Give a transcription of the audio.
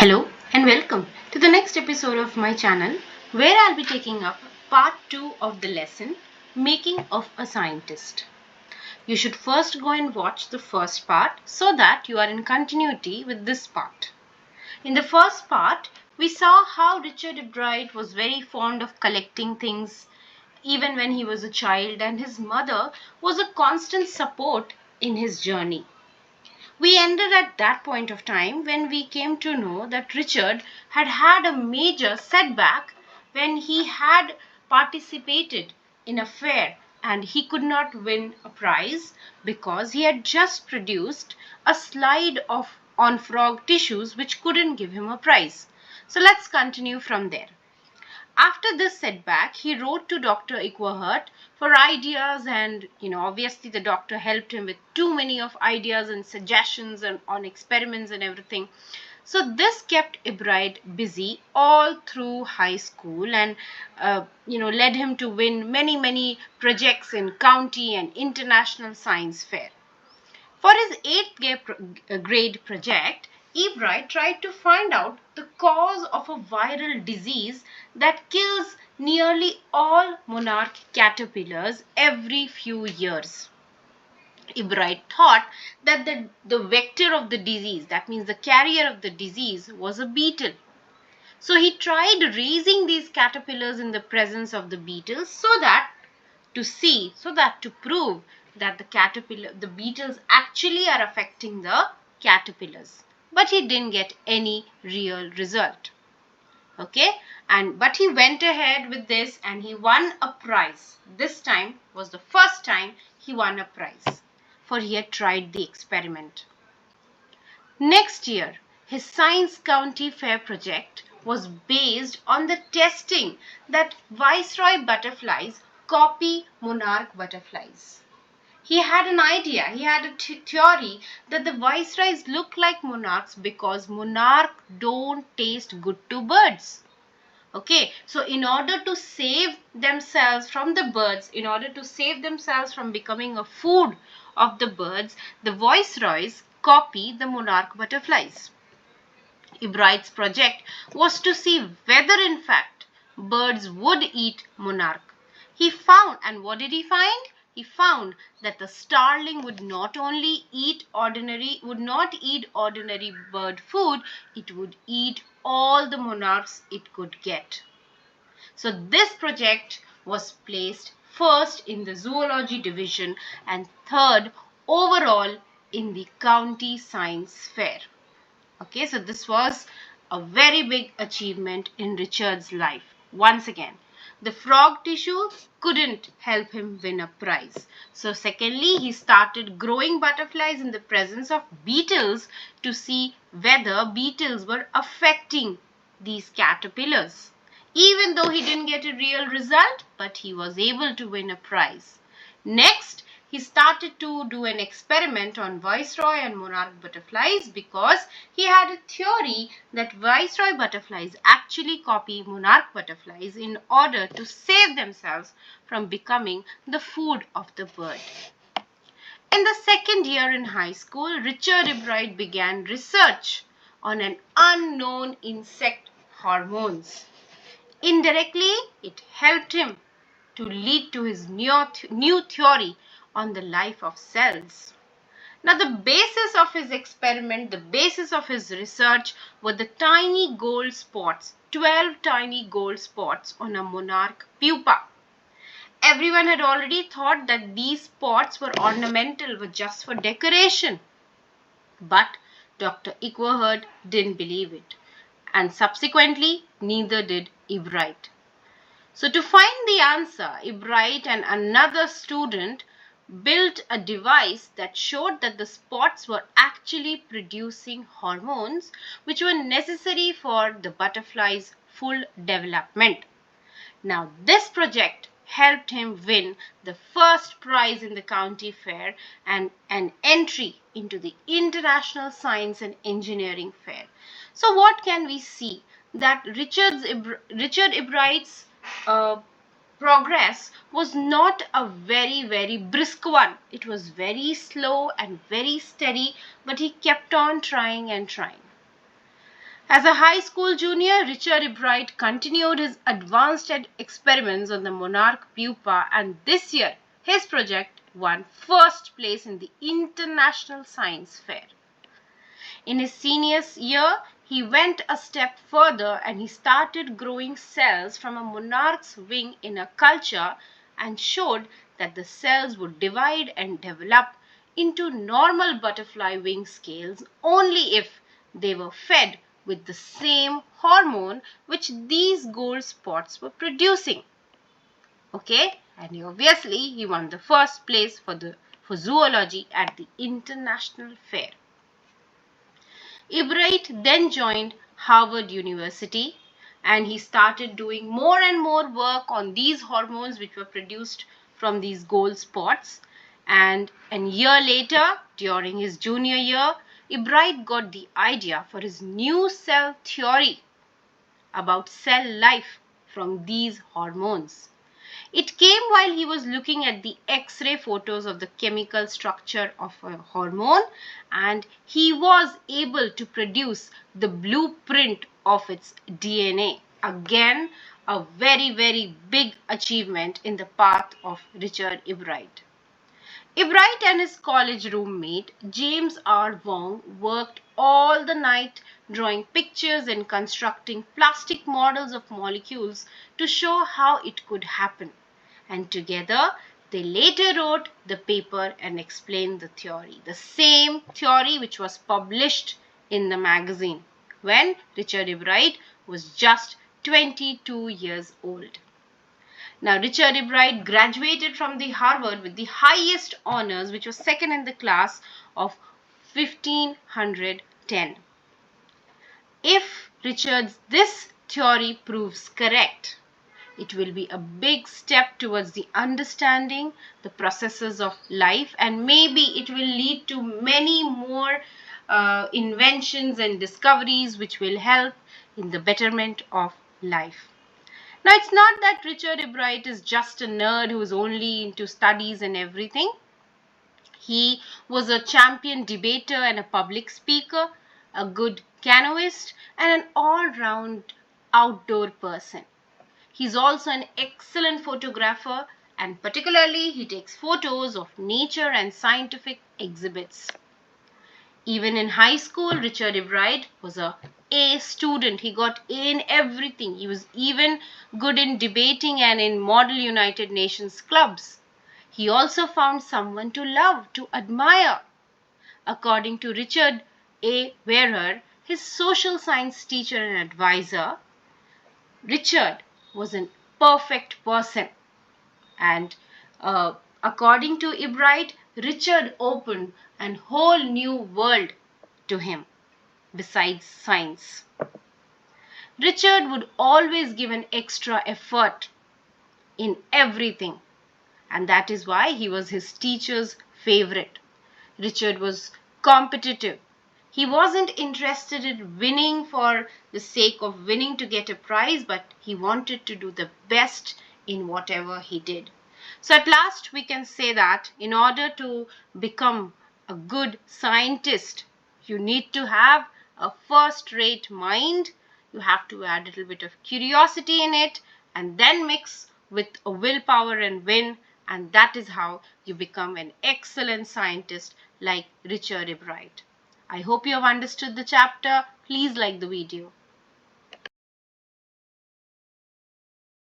Hello and welcome to the next episode of my channel where I'll be taking up part 2 of the lesson Making of a Scientist. You should first go and watch the first part so that you are in continuity with this part. In the first part, we saw how Richard Ebright was very fond of collecting things even when he was a child, and his mother was a constant support in his journey. We ended at that point of time when we came to know that Richard had had a major setback when he had participated in a fair and he could not win a prize because he had just produced a slide on frog tissues which couldn't give him a prize. So let's continue from there. After this setback, he wrote to Dr. Equerhart for ideas, and obviously the doctor helped him with too many of ideas and suggestions and on experiments and everything. So this kept Ebright busy all through high school and led him to win many projects in county and international science fair. For his 8th grade project, Ebright tried to find out the cause of a viral disease that kills nearly all monarch caterpillars every few years. Ebright thought that the vector of the disease, that means the carrier of the disease, was a beetle. So he tried raising these caterpillars in the presence of the beetles so that to prove that the beetles actually are affecting the caterpillars. But he didn't get any real result. Okay, but he went ahead with this and he won a prize. This time was the first time he won a prize, for he had tried the experiment. Next year, his Science County Fair project was based on the testing that viceroy butterflies copy monarch butterflies. He had an idea, he had a theory that the viceroys look like monarchs because monarchs don't taste good to birds. Okay, so in order to save themselves from the birds, in order to save themselves from becoming a food of the birds, the viceroys copy the monarch butterflies. Ebright's project was to see whether in fact birds would eat monarch. He found, and what did he find? He found that the starling would not eat ordinary bird food, it would eat all the monarchs it could get. So this project was placed first in the zoology division and third overall in the county science fair. Okay, so this was a very big achievement in Richard's life. Once again, the frog tissue couldn't help him win a prize. So secondly, he started growing butterflies in the presence of beetles to see whether beetles were affecting these caterpillars. Even though he didn't get a real result, but he was able to win a prize. Next, he started to do an experiment on viceroy and monarch butterflies because he had a theory that viceroy butterflies actually copy monarch butterflies in order to save themselves from becoming the food of the bird. In the second year in high school, Richard Ebright began research on an unknown insect hormones. Indirectly, it helped him to lead to his new theory on the life of cells. Now, the basis of his experiment, the basis of his research were the tiny gold spots, 12 tiny gold spots on a monarch pupa. Everyone had already thought that these spots were ornamental, were just for decoration. But Dr. Equerhart didn't believe it. And subsequently, neither did Ebright. So to find the answer, Ebright and another student built a device that showed that the spots were actually producing hormones which were necessary for the butterfly's full development. Now this project helped him win the first prize in the county fair and an entry into the International Science and Engineering Fair. So what can we see? That Richard Ebright's progress was not a very brisk one. It was very slow and very steady, but he kept on trying and trying. As a high school junior, Richard Ebright continued his advanced experiments on the monarch pupa, and this year his project won first place in the International Science Fair. In his senior year, he went a step further and he started growing cells from a monarch's wing in a culture and showed that the cells would divide and develop into normal butterfly wing scales only if they were fed with the same hormone which these gold spots were producing. Okay, and obviously he won the first place for zoology at the International Fair. Ebright then joined Harvard University and he started doing more and more work on these hormones which were produced from these gold spots. And a year later, during his junior year, Ebright got the idea for his new cell theory about cell life from these hormones. It came while he was looking at the X-ray photos of the chemical structure of a hormone, and he was able to produce the blueprint of its DNA. Again, a very, very big achievement in the path of Richard Ebright. Ebright and his college roommate James R. Wong worked all the night drawing pictures and constructing plastic models of molecules to show how it could happen. And together they later wrote the paper and explained the theory. The same theory which was published in the magazine when Richard Ebright was just 22 years old. Now, Richard Ebright graduated from the Harvard with the highest honors, which was second in the class of 1510. If this theory proves correct, it will be a big step towards the understanding the processes of life, and maybe it will lead to many more inventions and discoveries which will help in the betterment of life. Now, it's not that Richard Ebright is just a nerd who is only into studies and everything. He was a champion debater and a public speaker, a good canoeist, and an all-round outdoor person. He's also an excellent photographer, and particularly he takes photos of nature and scientific exhibits. Even in high school, Richard Ebright was a A student. He got A in everything. He was even good in debating and in Model United Nations clubs. He also found someone to love, to admire. According to Richard A. Wehrer, his social science teacher and advisor, Richard was a perfect person. And according to Ebright, Richard opened a whole new world to him besides science. Richard would always give an extra effort in everything, and that is why he was his teacher's favorite. Richard was competitive. He wasn't interested in winning for the sake of winning to get a prize, but he wanted to do the best in whatever he did. So at last we can say that in order to become a good scientist, you need to have a first-rate mind. You have to add a little bit of curiosity in it and then mix with a willpower and win, and that is how you become an excellent scientist like Richard Ebright. I hope you have understood the chapter. Please like the video.